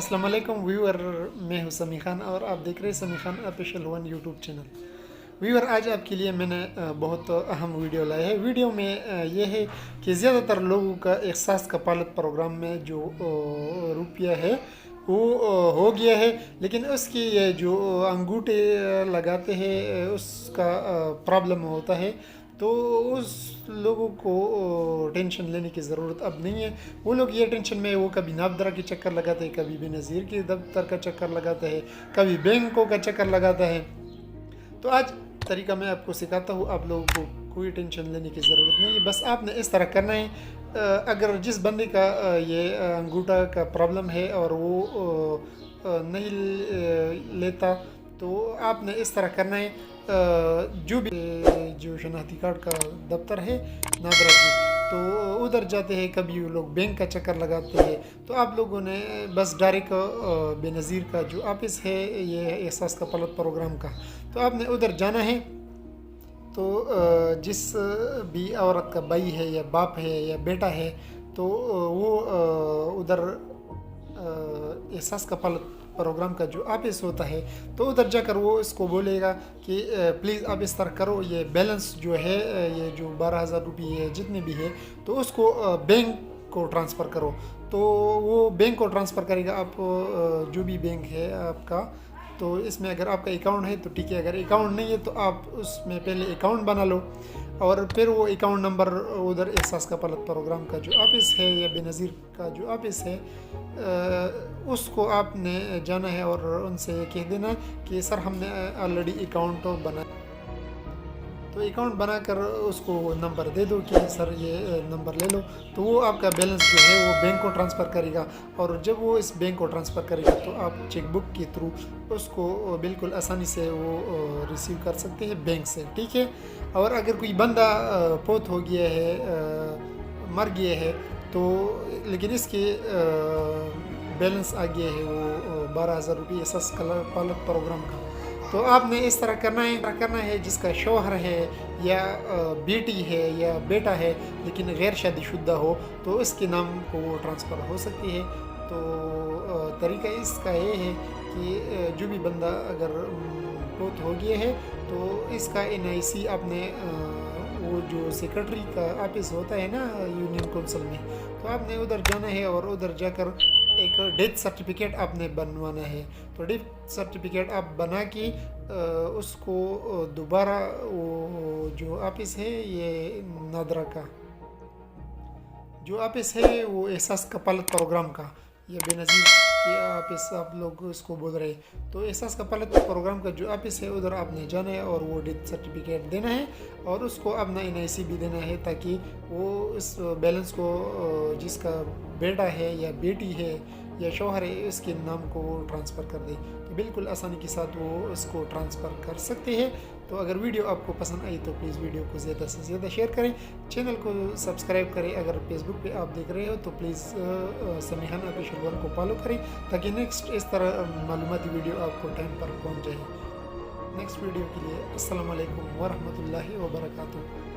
अस्सलाम वालेकुम व्यूअर, मैं हूं समी खान और आप देख रहे हैं समी Khan official 1 YouTube channel. Viewer, आज आपके लिए मैंने बहुत अहम वीडियो लाया है। वीडियो में ये है कि ज़्यादातर लोगों का एहसास कपालत प्रोग्राम में जो रुपया है वो हो गया है, लेकिन उसकी ये जो अंगूठे लगाते हैं उसका प्रॉब्लम होता है। तो उस लोगों को टेंशन लेने की ज़रूरत अब नहीं है। वो लोग ये टेंशन में वो कभी नाबदरा के चक्कर लगाते हैं, कभी बेनज़ीर के दफ्तर का चक्कर लगाता है, कभी बैंकों का चक्कर लगाता है। तो आज तरीका मैं आपको सिखाता हूँ, आप लोगों को कोई टेंशन लेने की ज़रूरत नहीं है। बस आपने इस तरह करना है, अगर जिस बंदे का ये अंगूठा का प्रॉब्लम है और वो नहीं लेता, तो आपने इस तरह करना है, जो शनाख्ती कार्ड का दफ्तर है नादरा की, तो उधर जाते हैं। कभी वो लोग बैंक का चक्कर लगाते हैं। तो आप लोगों ने बस डायरेक्ट बेनज़ीर का जो ऑफिस है ये एहसास कपालत प्रोग्राम का, तो आपने उधर जाना है। तो जिस भी औरत का भाई है या बाप है या बेटा है, तो वो उधर एहसास कपालत प्रोग्राम का जो ऑफिस होता है, तो उधर जाकर वो इसको बोलेगा कि प्लीज़ आप इस तरह करो, ये बैलेंस जो है, ये जो 12,000 रुपये है जितने भी है, तो उसको बैंक को ट्रांसफ़र करो। तो वो बैंक को ट्रांसफ़र करेगा। आप जो भी बैंक है आपका, तो इसमें अगर आपका अकाउंट है तो ठीक है, अगर अकाउंट नहीं है तो आप उसमें पहले अकाउंट बना लो और फिर वो अकाउंट नंबर उधर एहसास कपालत प्रोग्राम का जो ऑफिस है या बेनज़ीर का जो ऑफिस है उसको आपने जाना है और उनसे कह देना कि सर हमने ऑलरेडी अकाउंट बना, तो अकाउंट बनाकर उसको नंबर दे दो कि सर ये नंबर ले लो। तो वो आपका बैलेंस जो है वो बैंक को ट्रांसफ़र करेगा, और जब वो इस बैंक को ट्रांसफ़र करेगा तो आप चेकबुक के थ्रू उसको बिल्कुल आसानी से वो रिसीव कर सकते हैं बैंक से, ठीक है। और अगर कोई बंदा फौत हो गया है, मर गया है, तो लेकिन इसके बैलेंस आ गया है वो 12,000 रुपये एहसास कपालत प्रोग्राम का, तो आपने इस तरह करना है जिसका शौहर है या बेटी है या बेटा है लेकिन गैर शादीशुदा हो, तो इसके नाम को वो ट्रांसफ़र हो सकती है। तो तरीका इसका ये है कि जो भी बंदा अगर फौत हो गया है तो इसका NIC आपने वो जो सेक्रेटरी का ऑफिस होता है ना यूनियन काउंसिल में, तो आपने उधर जाना है और उधर जाकर एक डेथ सर्टिफिकेट आपने बनवाना है। तो डेथ सर्टिफिकेट आप बना के उसको दोबारा वो जो ऑफिस है ये नादरा का जो ऑफिस है वो एहसास कपालत प्रोग्राम का, ये बेनज़ीर के ऑफिस आप लोग इसको बोल रहे हैं, तो एहसास कपालत प्रोग्राम का जो ऑफिस है उधर आपने जाना है और वो डेथ सर्टिफिकेट देना है और उसको अपना NIC भी देना है, ताकि वो इस बैलेंस को जिसका बेटा है या बेटी है या शौहर है इसके नाम को वो ट्रांसफ़र कर दे। तो बिल्कुल आसानी के साथ वो इसको ट्रांसफ़र कर सकते हैं। तो अगर वीडियो आपको पसंद आई तो प्लीज़ वीडियो को ज़्यादा से ज़्यादा शेयर करें, चैनल को सब्सक्राइब करें। अगर फेसबुक पे आप देख रहे हो तो प्लीज़ समी खान ऑफिशियल 1 को फॉलो करें, ताकि नेक्स्ट इस तरह मालूमाती वीडियो आपको टाइम पर पहुँच जाए। नेक्स्ट वीडियो के लिए अस्सलाम वालेकुम व रहमतुल्लाहि व बरकातुहू।